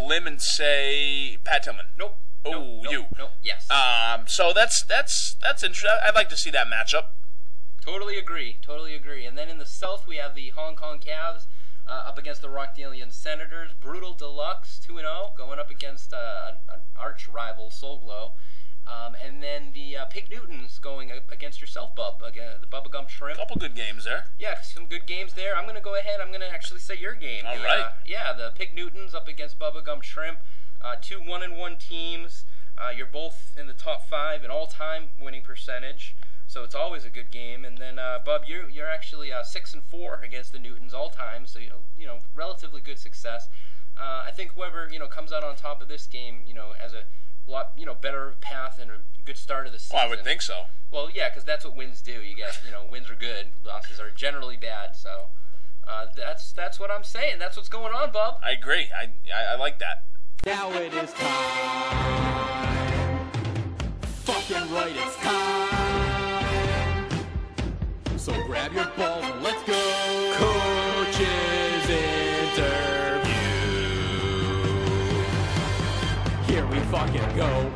limb and say Pat Tillman. Nope. Oh, you. Nope. Yes. So that's interesting. I'd like to see that matchup. Totally agree. And then in the South, we have the Hong Kong Cavs up against the Rockdalian Senators. Brutal Deluxe, 2-0, going up against an arch rival, Soul Glow. And then the Pig Newtons going up against yourself, Bub, the Bubba Gump Shrimp. Couple good games there. Yeah, some good games there. I'm going to go ahead. I'm going to actually say your game. All right. The Pig Newtons up against Bubba Gump Shrimp. 2 1-1 teams. You're both in the top 5 in all-time winning percentage, so it's always a good game. And then, Bub, you're actually 6-4 against the Newtons all-time, so relatively good success. I think whoever comes out on top of this game, has a lot better path and a good start of the season. Well, I would think so. Well, yeah, because that's what wins do. You get wins are good, losses are generally bad. So that's what I'm saying. That's what's going on, Bub. I agree. I like that. Now it is time. Fucking right, it's time. So grab your balls and let's go. Coach's interview. Here we fucking go.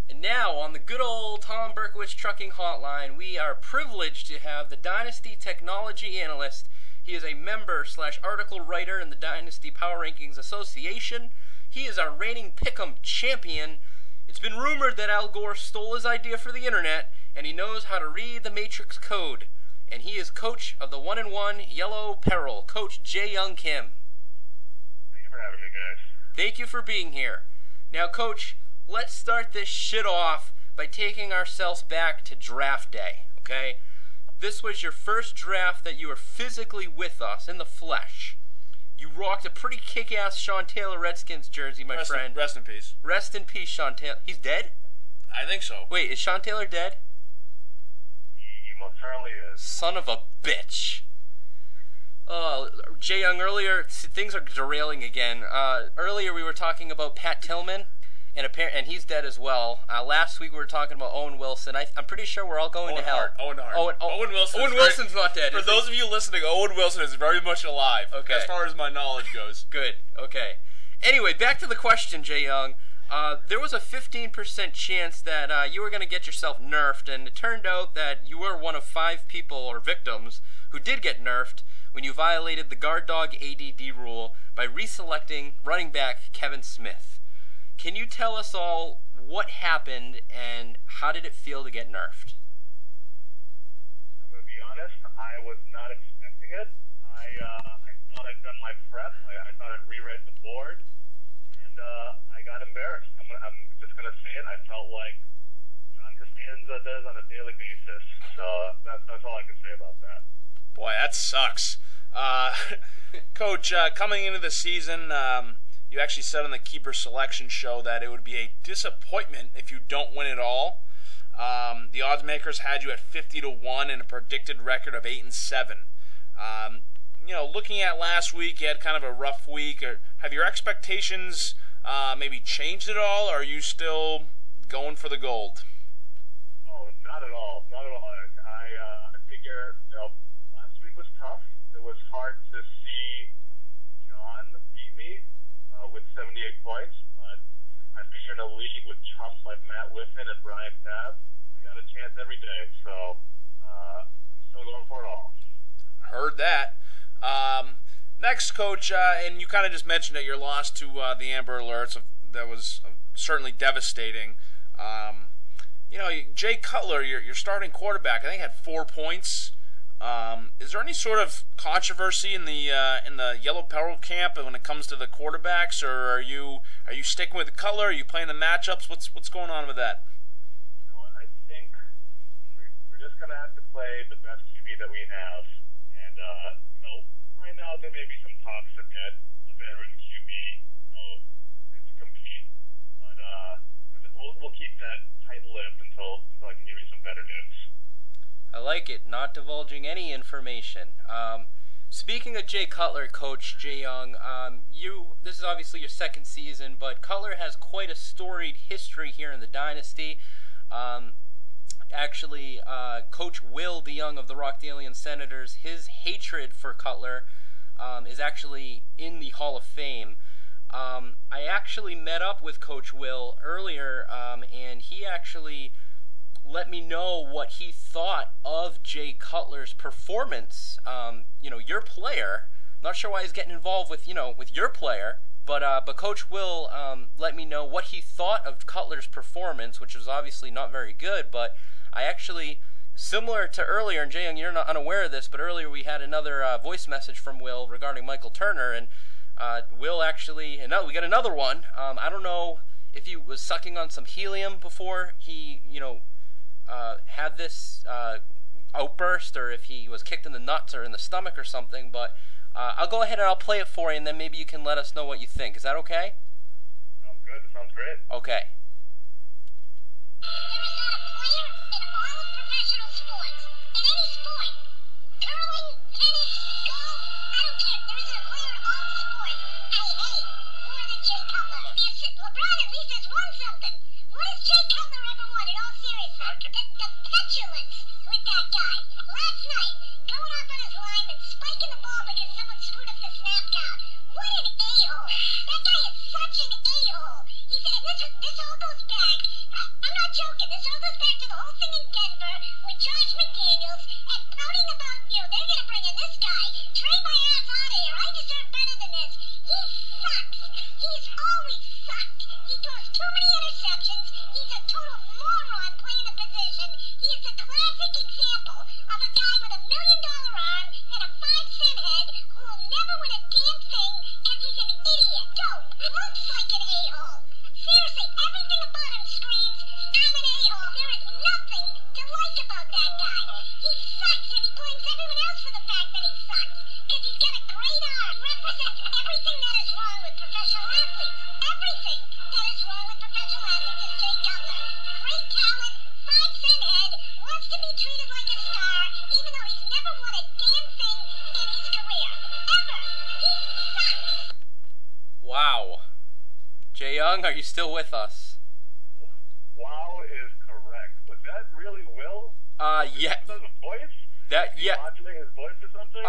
And now, on the good old Tom Berkowitz Trucking Hotline, we are privileged to have the Dynasty Technology Analyst. He is a member/article writer in the Dynasty Power Rankings Association. He is our reigning Pick'em champion. It's been rumored that Al Gore stole his idea for the internet, and he knows how to read the Matrix code. And he is coach of the 1-1 Yellow Peril, Coach Jae Young Kim. Thank you for having me, guys. Thank you for being here. Now, Coach, let's start this shit off by taking ourselves back to draft day, okay? This was your first draft that you were physically with us in the flesh. You rocked a pretty kick-ass Sean Taylor Redskins jersey, my friend. Rest in peace. Rest in peace, Sean Taylor. He's dead? I think so. Wait, is Sean Taylor dead? He most certainly is. Son of a bitch. Jae Young, earlier, things are derailing again. Earlier we were talking about Pat Tillman, and he's dead as well. Last week we were talking about Owen Wilson. I'm pretty sure we're all going to hell. Owen Hart. Owen Wilson. Owen Wilson's not dead. For those of you listening, Owen Wilson is very much alive. Okay. As far as my knowledge goes. Good. Okay. Anyway, back to the question, Jae Young. There was a 15% chance that you were going to get yourself nerfed, and it turned out that you were one of 5 people or victims who did get nerfed when you violated the guard dog ADD rule by reselecting running back Kevin Smith. Can you tell us all what happened and how did it feel to get nerfed? I'm going to be honest, I was not expecting it. I thought I'd done my prep. I thought I'd reread the board, and I got embarrassed. I'm just going to say it. I felt like John Costanza does on a daily basis. So that's all I can say about that. Boy, that sucks. Coach, coming into the season, you actually said on the Keeper Selection Show that it would be a disappointment if you don't win it all. The odds makers had you at 50-1 and a predicted record of 8-7. Looking at last week, you had kind of a rough week. Have your expectations maybe changed at all, or are you still going for the gold? Oh, not at all. Not at all. I figure, last week was tough. It was hard to see John beat me with 78 points, but I figure in a league with chumps like Matt Whiffen and Brian Tabb, I got a chance every day, so I'm still going for it all. Heard that. Next, Coach, and you kind of just mentioned it, your loss to the Amber Alerts, that was certainly devastating. Jay Cutler, your starting quarterback, I think had 4 points. Is there any sort of controversy in the Yellow Peril camp when it comes to the quarterbacks, or are you sticking with Cutler? Are you playing the matchups? What's going on with that? You know what? I think we're just gonna have to play the best QB that we have, and right now there may be some talks to get a veteran QB, to compete, but we'll keep that tight-lipped until I can give you some better news. I like it, not divulging any information. Speaking of Jay Cutler, Coach Jae Young, this is obviously your second season, but Cutler has quite a storied history here in the Dynasty. Coach Will DeYoung of the Rockdalian Senators, his hatred for Cutler is actually in the Hall of Fame. I actually met up with Coach Will earlier, and he actually let me know what he thought of Jay Cutler's performance. Your player. Not sure why he's getting involved with your player, but Coach Will let me know what he thought of Cutler's performance, which was obviously not very good. But I actually, similar to earlier, and Jay Young, you're not unaware of this, but earlier we had another voice message from Will regarding Michael Turner, and Will actually, and we got another one. I don't know if he was sucking on some helium before he, had this outburst, or if he was kicked in the nuts or in the stomach or something, but I'll go ahead and I'll play it for you, and then maybe you can let us know what you think. Is that okay? Sounds good. Sounds great. Okay. There is not a player in all of professional sports, in any sport, curling, tennis, golf, I don't care. There isn't a player in all the sports I hate more than Jay Cutler. LeBron at least has won something. What has Jay Cutler ever won, in all seriousness? The petulance with that guy. Last night, going off on his lineman, spiking the ball because someone screwed up the snap count. What an a-hole. That guy is such an a-hole. This all goes back. I'm not joking. This all goes back to the whole thing in Denver with Josh McDaniels and pouting about, they're going to bring in this guy. Trade my ass out of here. I deserve better than this. He sucks. He's always sucked. He throws too many interceptions. He's a total moron playing the position. He is a classic example of a guy with $1 million arm and a 5-cent head who will never win a damn thing because he's an idiot. Dope. Looks like an a-hole. Seriously, everything about him screams, I'm an a-hole. There is nothing to like about that guy. He sucks, and he blames everyone else for the fact that he sucks. Because he's got a great arm. He represents everything that is wrong with professional athletes. Everything that is wrong with professional athletes is Jay Cutler. Great talent, 5-cent head, wants to be treated like a star, even though he's never won a damn thing in his career. Ever. He sucks. Wow. Jay Young, are you still with us? Wow is correct. Was that really Will? Yeah. Is that his voice? Modulate his voice or something?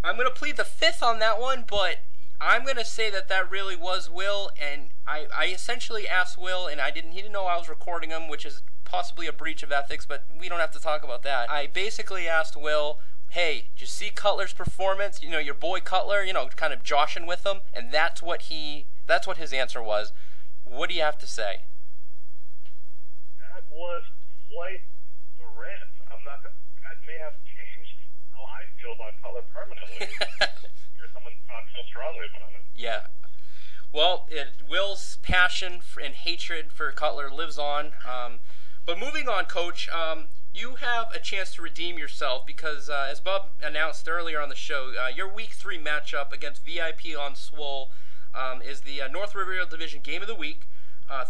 I'm gonna plead the fifth on that one, but I'm gonna say that really was Will, and I essentially asked Will, and he didn't know I was recording him, which is possibly a breach of ethics, but we don't have to talk about that. I basically asked Will, hey, did you see Cutler's performance? Your boy Cutler, kind of joshing with him, and that's what his answer was. What do you have to say? That was quite the rant. That may have changed how I feel about Cutler permanently. Hear someone talk so strongly about it. Yeah. Well, Will's passion and hatred for Cutler lives on. But moving on, Coach, you have a chance to redeem yourself because, as Bob announced earlier on the show, your Week 3 matchup against VIP on Swole is the North Riverville Division Game of the Week.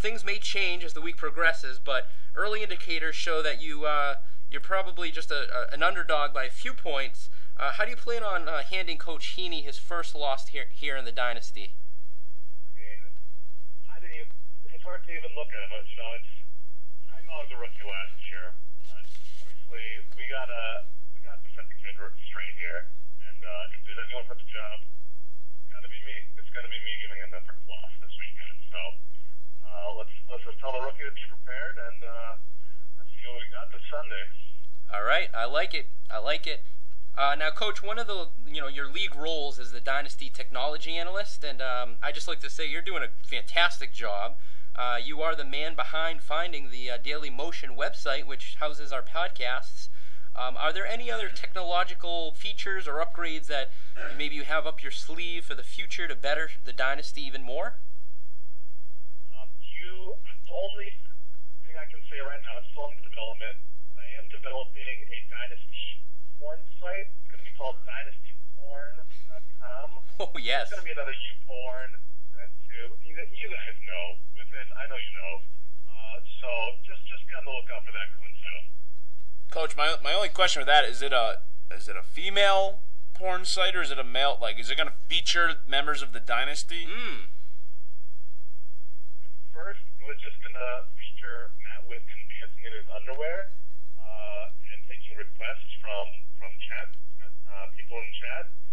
Things may change as the week progresses, but early indicators show that you're probably just an underdog by a few points. How do you plan on handing Coach Heaney his first loss here in the Dynasty? It's hard to even look at it. I know I was a rookie last year. Obviously, we got to set the kid straight here, and if there's anyone for the job, it's got to be me. It's going to be me giving him the first loss this weekend. So let's just tell the rookie to be prepared, and let's see what we got this Sunday. All right, I like it. Now, Coach, one of the your league roles is the Dynasty Technology Analyst, and I just like to say you're doing a fantastic job. You are the man behind finding the Daily Motion website, which houses our podcasts. Are there any other technological features or upgrades that maybe you have up your sleeve for the future to better the Dynasty even more? The only thing I can say right now is still in development. I am developing a Dynasty porn site. It's going to be called dynastyporn.com. Oh, yes. It's going to be another YouPorn, RedTube. You guys know. I know you know. So just be on the lookout for that coming soon. Coach, my only question with that is it a female porn site or is it a male? Like, is it going to feature members of the Dynasty? First, it was just going to feature Matt Whitman dancing in his underwear and taking requests from chat people people in the chat.